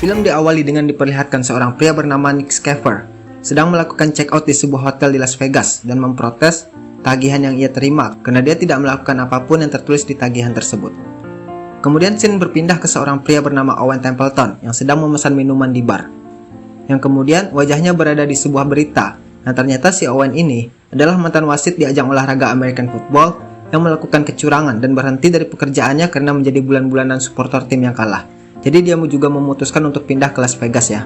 Film diawali dengan diperlihatkan seorang pria bernama Nick Schaeffer sedang melakukan check out di sebuah hotel di Las Vegas dan memprotes tagihan yang ia terima karena dia tidak melakukan apapun yang tertulis di tagihan tersebut. Kemudian scene berpindah ke seorang pria bernama Owen Templeton yang sedang memesan minuman di bar. Yang kemudian wajahnya berada di sebuah berita. Nah, ternyata si Owen ini adalah mantan wasit di ajang olahraga American Football yang melakukan kecurangan dan berhenti dari pekerjaannya karena menjadi bulan-bulanan supporter tim yang kalah. Jadi dia juga memutuskan untuk pindah ke Las Vegas ya.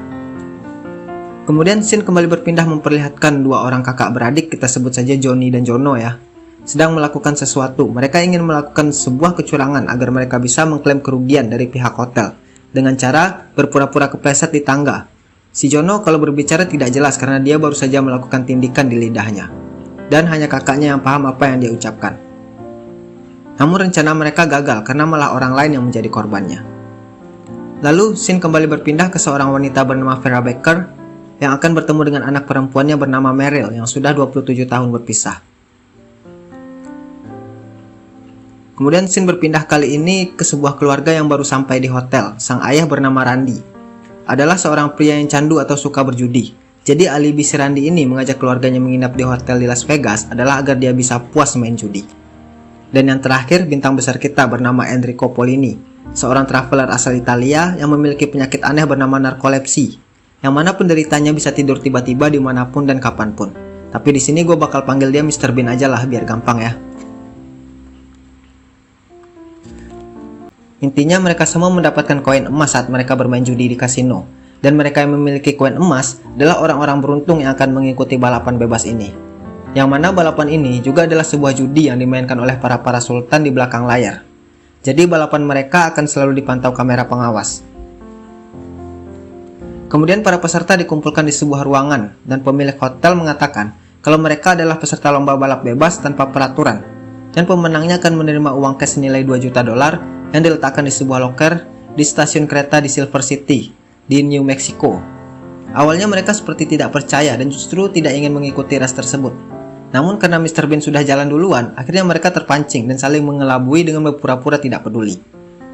Kemudian scene kembali berpindah memperlihatkan dua orang kakak beradik, kita sebut saja Johnny dan Jono ya, sedang melakukan sesuatu. Mereka ingin melakukan sebuah kecurangan agar mereka bisa mengklaim kerugian dari pihak hotel dengan cara berpura-pura kepleset di tangga. Si Jono kalau berbicara tidak jelas karena dia baru saja melakukan tindikan di lidahnya, dan hanya kakaknya yang paham apa yang dia ucapkan. Namun rencana mereka gagal karena malah orang lain yang menjadi korbannya. Lalu scene kembali berpindah ke seorang wanita bernama Vera Baker yang akan bertemu dengan anak perempuannya bernama Meryl yang sudah 27 tahun berpisah. Kemudian scene berpindah kali ini ke sebuah keluarga yang baru sampai di hotel. Sang ayah bernama Randy adalah seorang pria yang candu atau suka berjudi. Jadi alibi si Randy ini mengajak keluarganya menginap di hotel di Las Vegas adalah agar dia bisa puas main judi. Dan yang terakhir, bintang besar kita bernama Enrico Polini, seorang traveler asal Italia yang memiliki penyakit aneh bernama narkolepsi, yang mana penderitanya bisa tidur tiba-tiba dimanapun dan kapanpun. Tapi di sini gue bakal panggil dia Mr. Bean aja lah biar gampang ya. Intinya mereka semua mendapatkan koin emas saat mereka bermain judi di kasino, dan mereka yang memiliki koin emas adalah orang-orang beruntung yang akan mengikuti balapan bebas ini. Yang mana balapan ini juga adalah sebuah judi yang dimainkan oleh para sultan di belakang layar. Jadi balapan mereka akan selalu dipantau kamera pengawas. Kemudian para peserta dikumpulkan di sebuah ruangan dan pemilik hotel mengatakan kalau mereka adalah peserta lomba balap bebas tanpa peraturan, dan pemenangnya akan menerima uang cash senilai $2 juta yang diletakkan di sebuah loker di stasiun kereta di Silver City di New Mexico. Awalnya mereka seperti tidak percaya dan justru tidak ingin mengikuti race tersebut. Namun karena Mr. Bean sudah jalan duluan, akhirnya mereka terpancing dan saling mengelabui dengan berpura-pura tidak peduli.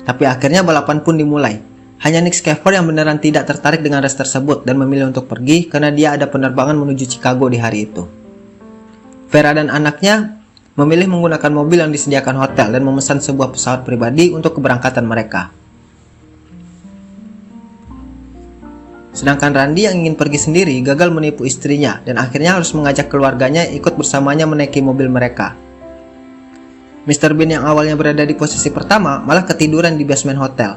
Tapi akhirnya balapan pun dimulai. Hanya Nick Schaeffer yang beneran tidak tertarik dengan race tersebut dan memilih untuk pergi karena dia ada penerbangan menuju Chicago di hari itu. Vera dan anaknya memilih menggunakan mobil yang disediakan hotel dan memesan sebuah pesawat pribadi untuk keberangkatan mereka. Sedangkan Randy yang ingin pergi sendiri gagal menipu istrinya dan akhirnya harus mengajak keluarganya ikut bersamanya menaiki mobil mereka. Mr. Bean yang awalnya berada di posisi pertama malah ketiduran di basement hotel.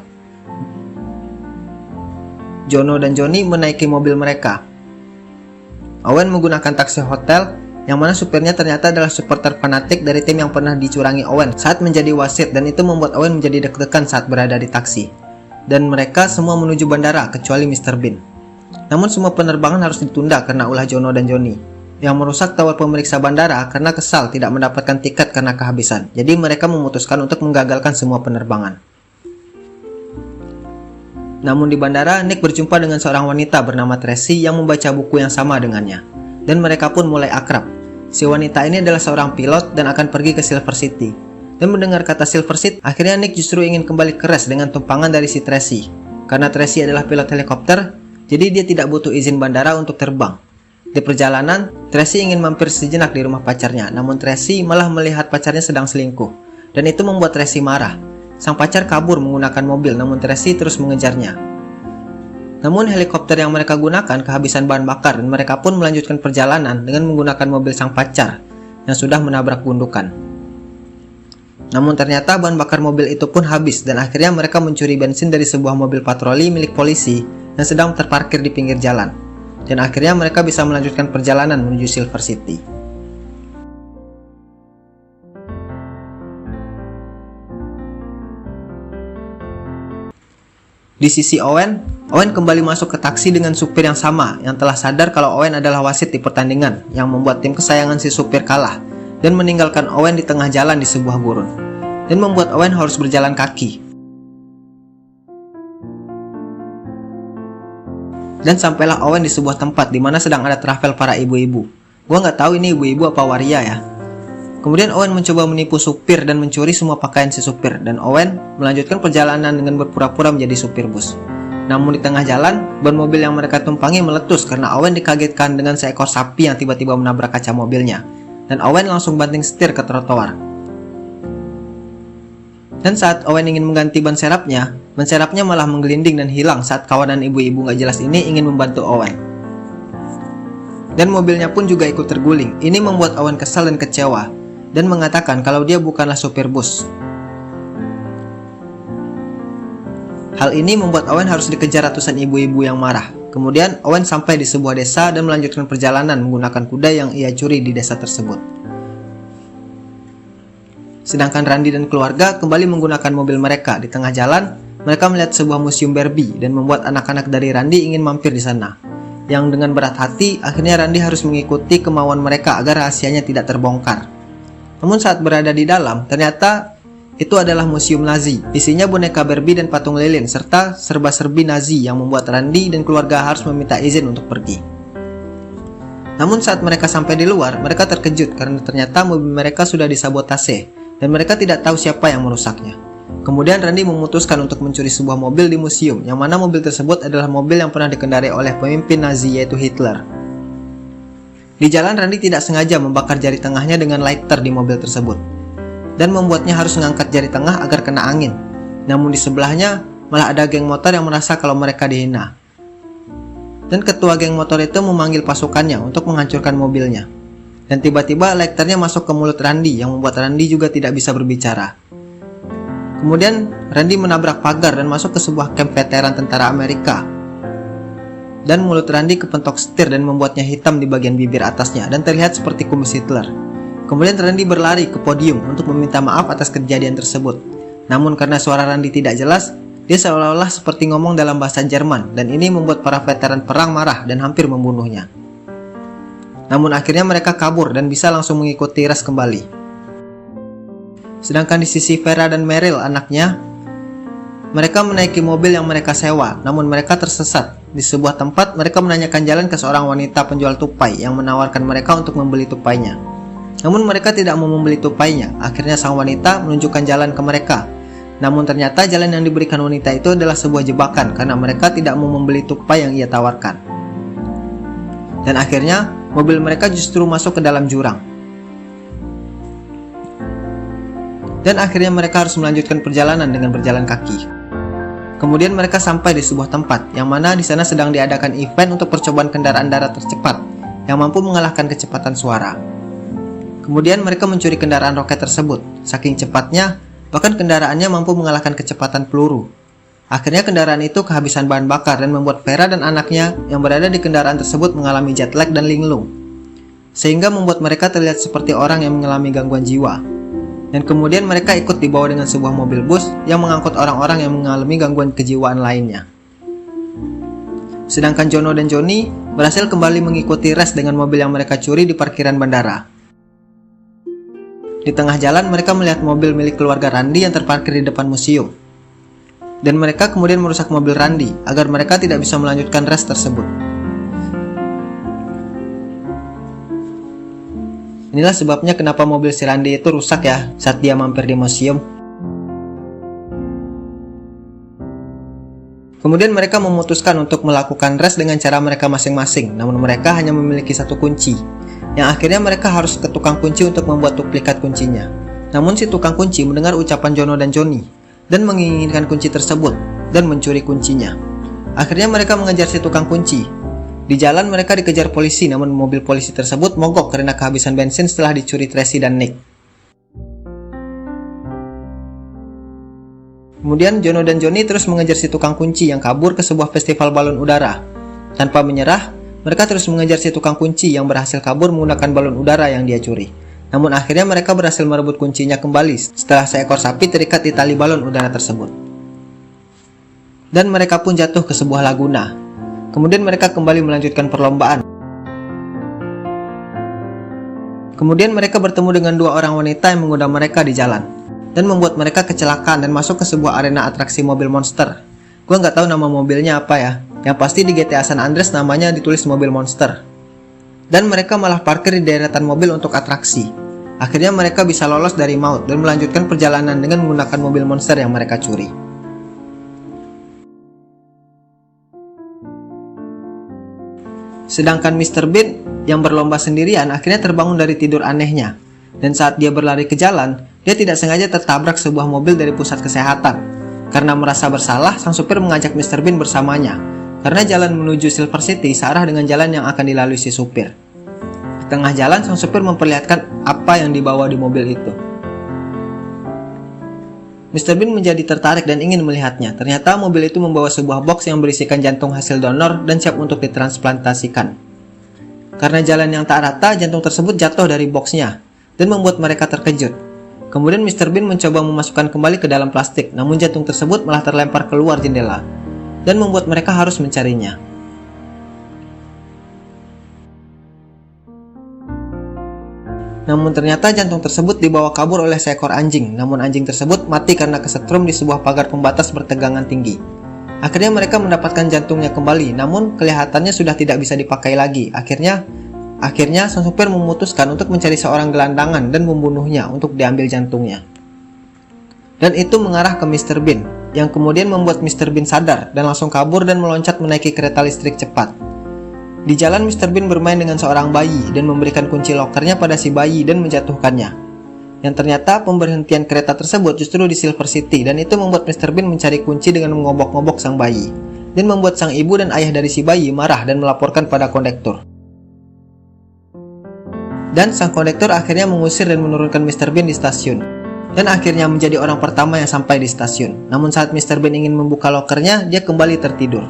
Jono dan Johnny menaiki mobil mereka. Owen menggunakan taksi hotel yang mana supirnya ternyata adalah supporter fanatik dari tim yang pernah dicurangi Owen saat menjadi wasit, dan itu membuat Owen menjadi deg-degan saat berada di taksi. Dan mereka semua menuju bandara kecuali Mr. Bean. Namun semua penerbangan harus ditunda karena ulah Jono dan Johnny yang merusak tower pemeriksa bandara karena kesal tidak mendapatkan tiket karena kehabisan. Jadi mereka memutuskan untuk menggagalkan semua penerbangan. Namun di bandara, Nick berjumpa dengan seorang wanita bernama Tracy yang membaca buku yang sama dengannya, dan mereka pun mulai akrab. Si wanita ini adalah seorang pilot dan akan pergi ke Silver City. Dan mendengar kata Silver City, akhirnya Nick justru ingin kembali ke race dengan tumpangan dari si Tracy. Karena Tracy adalah pilot helikopter, jadi dia tidak butuh izin bandara untuk terbang. Di perjalanan, Tracy ingin mampir sejenak di rumah pacarnya, namun Tracy malah melihat pacarnya sedang selingkuh. Dan itu membuat Tracy marah. Sang pacar kabur menggunakan mobil, namun Tracy terus mengejarnya. Namun helikopter yang mereka gunakan kehabisan bahan bakar dan mereka pun melanjutkan perjalanan dengan menggunakan mobil sang pacar yang sudah menabrak gundukan. Namun ternyata bahan bakar mobil itu pun habis dan akhirnya mereka mencuri bensin dari sebuah mobil patroli milik polisi yang sedang terparkir di pinggir jalan. Dan akhirnya mereka bisa melanjutkan perjalanan menuju Silver City. Di sisi Owen kembali masuk ke taksi dengan supir yang sama yang telah sadar kalau Owen adalah wasit di pertandingan yang membuat tim kesayangan si supir kalah dan meninggalkan Owen di tengah jalan di sebuah gurun dan membuat Owen harus berjalan kaki. Dan sampailah Owen di sebuah tempat di mana sedang ada travel para ibu-ibu. Gua nggak tahu ini ibu-ibu apa waria ya. Kemudian Owen mencoba menipu supir dan mencuri semua pakaian si supir, dan Owen melanjutkan perjalanan dengan berpura-pura menjadi supir bus. Namun di tengah jalan, ban mobil yang mereka tumpangi meletus karena Owen dikagetkan dengan seekor sapi yang tiba-tiba menabrak kaca mobilnya. Dan Owen langsung banting setir ke trotoar. Dan saat Owen ingin mengganti ban serapnya malah menggelinding dan hilang saat kawanan ibu-ibu gak jelas ini ingin membantu Owen. Dan mobilnya pun juga ikut terguling. Ini membuat Owen kesal dan kecewa, dan mengatakan kalau dia bukanlah supir bus. Hal ini membuat Owen harus dikejar ratusan ibu-ibu yang marah. Kemudian Owen sampai di sebuah desa dan melanjutkan perjalanan menggunakan kuda yang ia curi di desa tersebut. Sedangkan Randy dan keluarga kembali menggunakan mobil mereka. Di tengah jalan, mereka melihat sebuah museum Barbie dan membuat anak-anak dari Randy ingin mampir di sana. Yang dengan berat hati, akhirnya Randy harus mengikuti kemauan mereka agar rahasianya tidak terbongkar. Namun saat berada di dalam, ternyata itu adalah museum Nazi. Isinya boneka Barbie dan patung lilin, serta serba-serbi Nazi yang membuat Randy dan keluarga harus meminta izin untuk pergi. Namun saat mereka sampai di luar, mereka terkejut karena ternyata mobil mereka sudah disabotase dan mereka tidak tahu siapa yang merusaknya. Kemudian Randy memutuskan untuk mencuri sebuah mobil di museum, yang mana mobil tersebut adalah mobil yang pernah dikendarai oleh pemimpin Nazi yaitu Hitler. Di jalan, Randy tidak sengaja membakar jari tengahnya dengan lighter di mobil tersebut, dan membuatnya harus mengangkat jari tengah agar kena angin. Namun di sebelahnya malah ada geng motor yang merasa kalau mereka dihina. Dan ketua geng motor itu memanggil pasukannya untuk menghancurkan mobilnya. Dan tiba-tiba lighternya masuk ke mulut Randy yang membuat Randy juga tidak bisa berbicara. Kemudian Randy menabrak pagar dan masuk ke sebuah kamp veteran tentara Amerika. Dan mulut Randy kepentok setir dan membuatnya hitam di bagian bibir atasnya dan terlihat seperti kumis Hitler. Kemudian Randy berlari ke podium untuk meminta maaf atas kejadian tersebut. Namun karena suara Randy tidak jelas, dia seolah-olah seperti ngomong dalam bahasa Jerman, dan ini membuat para veteran perang marah dan hampir membunuhnya. Namun akhirnya mereka kabur dan bisa langsung mengikuti ras kembali. Sedangkan di sisi Vera dan Meryl, anaknya, mereka menaiki mobil yang mereka sewa, namun mereka tersesat. Di sebuah tempat, mereka menanyakan jalan ke seorang wanita penjual tupai yang menawarkan mereka untuk membeli tupainya. Namun mereka tidak mau membeli tupainya. Akhirnya sang wanita menunjukkan jalan ke mereka. Namun ternyata jalan yang diberikan wanita itu adalah sebuah jebakan karena mereka tidak mau membeli tupai yang ia tawarkan. Dan akhirnya mobil mereka justru masuk ke dalam jurang. Dan akhirnya mereka harus melanjutkan perjalanan dengan berjalan kaki. Kemudian mereka sampai di sebuah tempat yang mana di sana sedang diadakan event untuk percobaan kendaraan darat tercepat yang mampu mengalahkan kecepatan suara. Kemudian mereka mencuri kendaraan roket tersebut. Saking cepatnya, bahkan kendaraannya mampu mengalahkan kecepatan peluru. Akhirnya kendaraan itu kehabisan bahan bakar dan membuat Vera dan anaknya yang berada di kendaraan tersebut mengalami jet lag dan linglung, sehingga membuat mereka terlihat seperti orang yang mengalami gangguan jiwa. Dan kemudian mereka ikut dibawa dengan sebuah mobil bus yang mengangkut orang-orang yang mengalami gangguan kejiwaan lainnya. Sedangkan Jono dan Johnny berhasil kembali mengikuti res dengan mobil yang mereka curi di parkiran bandara. Di tengah jalan mereka melihat mobil milik keluarga Randy yang terparkir di depan museum. Dan mereka kemudian merusak mobil Randy agar mereka tidak bisa melanjutkan res tersebut. Inilah sebabnya kenapa mobil si Randy itu rusak ya saat dia mampir di museum. Kemudian mereka memutuskan untuk melakukan res dengan cara mereka masing-masing, namun mereka hanya memiliki satu kunci, yang akhirnya mereka harus ke tukang kunci untuk membuat duplikat kuncinya. Namun si tukang kunci mendengar ucapan Jono dan Johnny dan menginginkan kunci tersebut dan mencuri kuncinya. Akhirnya mereka mengejar si tukang kunci. Di jalan mereka dikejar polisi, namun mobil polisi tersebut mogok karena kehabisan bensin setelah dicuri Tracy dan Nick. Kemudian Jono dan Johnny terus mengejar si tukang kunci yang kabur ke sebuah festival balon udara. Tanpa menyerah, mereka terus mengejar si tukang kunci yang berhasil kabur menggunakan balon udara yang dia curi. Namun akhirnya mereka berhasil merebut kuncinya kembali setelah seekor sapi terikat di tali balon udara tersebut. Dan mereka pun jatuh ke sebuah laguna. Kemudian mereka kembali melanjutkan perlombaan. Kemudian mereka bertemu dengan dua orang wanita yang menggoda mereka di jalan dan membuat mereka kecelakaan dan masuk ke sebuah arena atraksi mobil monster. Gue nggak tahu nama mobilnya apa ya. Yang pasti di GTA San Andreas namanya ditulis mobil monster. Dan mereka malah parkir di deretan mobil untuk atraksi. Akhirnya mereka bisa lolos dari maut dan melanjutkan perjalanan dengan menggunakan mobil monster yang mereka curi. Sedangkan Mr. Bean yang berlomba sendirian akhirnya terbangun dari tidur anehnya. Dan saat dia berlari ke jalan, dia tidak sengaja tertabrak sebuah mobil dari pusat kesehatan. Karena merasa bersalah, sang supir mengajak Mr. Bean bersamanya. Karena jalan menuju Silver City searah dengan jalan yang akan dilalui si supir. Di tengah jalan, sang supir memperlihatkan apa yang dibawa di mobil itu. Mr. Bean menjadi tertarik dan ingin melihatnya. Ternyata mobil itu membawa sebuah box yang berisikan jantung hasil donor dan siap untuk ditransplantasikan. Karena jalan yang tak rata, jantung tersebut jatuh dari boxnya dan membuat mereka terkejut. Kemudian Mr. Bean mencoba memasukkan kembali ke dalam plastik, namun jantung tersebut malah terlempar keluar jendela dan membuat mereka harus mencarinya. Namun ternyata jantung tersebut dibawa kabur oleh seekor anjing, namun anjing tersebut mati karena kesetrum di sebuah pagar pembatas bertegangan tinggi. Akhirnya mereka mendapatkan jantungnya kembali, namun kelihatannya sudah tidak bisa dipakai lagi. Akhirnya sang supir memutuskan untuk mencari seorang gelandangan dan membunuhnya untuk diambil jantungnya. Dan itu mengarah ke Mr. Bean, yang kemudian membuat Mr. Bean sadar dan langsung kabur dan meloncat menaiki kereta listrik cepat. Di jalan, Mr. Bean bermain dengan seorang bayi dan memberikan kunci lokernya pada si bayi dan menjatuhkannya. Yang ternyata pemberhentian kereta tersebut justru di Silver City, dan itu membuat Mr. Bean mencari kunci dengan mengobok-ngobok sang bayi, dan membuat sang ibu dan ayah dari si bayi marah dan melaporkan pada kondektur. Dan sang kondektur akhirnya mengusir dan menurunkan Mr. Bean di stasiun, dan akhirnya menjadi orang pertama yang sampai di stasiun. Namun saat Mr. Bean ingin membuka lokernya, dia kembali tertidur.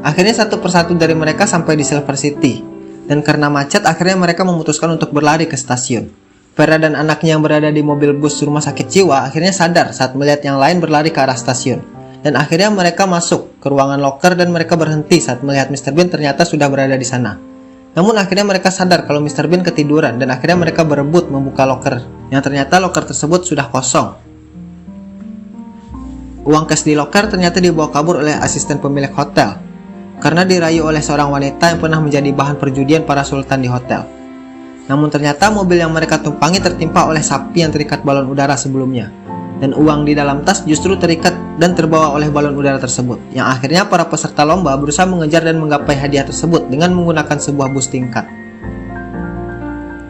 Akhirnya satu persatu dari mereka sampai di Silver City, dan karena macet akhirnya mereka memutuskan untuk berlari ke stasiun. Vera dan anaknya yang berada di mobil bus rumah sakit jiwa akhirnya sadar saat melihat yang lain berlari ke arah stasiun. Dan akhirnya mereka masuk ke ruangan loker dan mereka berhenti saat melihat Mr. Bean ternyata sudah berada di sana. Namun akhirnya mereka sadar kalau Mr. Bean ketiduran dan akhirnya mereka berebut membuka loker, yang ternyata loker tersebut sudah kosong. Uang cash di loker ternyata dibawa kabur oleh asisten pemilik hotel, karena dirayu oleh seorang wanita yang pernah menjadi bahan perjudian para sultan di hotel. Namun ternyata mobil yang mereka tumpangi tertimpa oleh sapi yang terikat balon udara sebelumnya, dan uang di dalam tas justru terikat dan terbawa oleh balon udara tersebut, yang akhirnya para peserta lomba berusaha mengejar dan menggapai hadiah tersebut dengan menggunakan sebuah bus tingkat.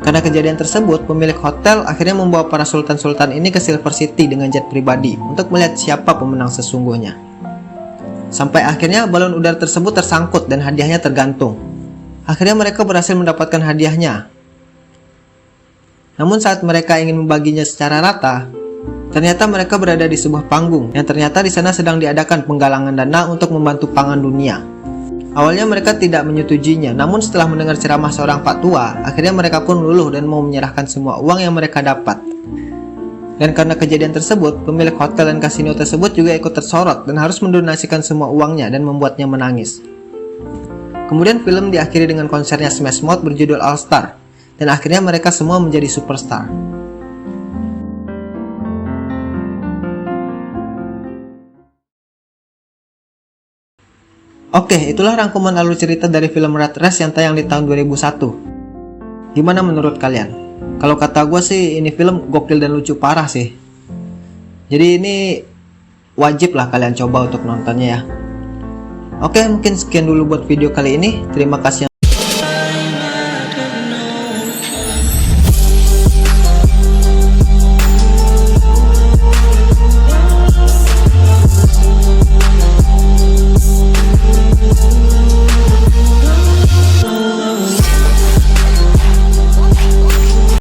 Karena kejadian tersebut, pemilik hotel akhirnya membawa para sultan-sultan ini ke Silver City dengan jet pribadi untuk melihat siapa pemenang sesungguhnya. Sampai akhirnya balon udara tersebut tersangkut dan hadiahnya tergantung. Akhirnya mereka berhasil mendapatkan hadiahnya. Namun saat mereka ingin membaginya secara rata, ternyata mereka berada di sebuah panggung yang ternyata di sana sedang diadakan penggalangan dana untuk membantu pangan dunia. Awalnya mereka tidak menyetujuinya, namun setelah mendengar ceramah seorang pak tua, akhirnya mereka pun luluh dan mau menyerahkan semua uang yang mereka dapat. Dan karena kejadian tersebut, pemilik hotel dan kasino tersebut juga ikut tersorot dan harus mendonasikan semua uangnya dan membuatnya menangis. Kemudian film diakhiri dengan konsernya Smash Mouth berjudul All Star, dan akhirnya mereka semua menjadi superstar. Oke, itulah rangkuman alur cerita dari film Rat Race yang tayang di tahun 2001. Gimana menurut kalian? Kalau kata gue sih ini film gokil dan lucu parah sih. Jadi ini wajib lah kalian coba untuk nontonnya ya. Oke, mungkin sekian dulu buat video kali ini. Terima kasih.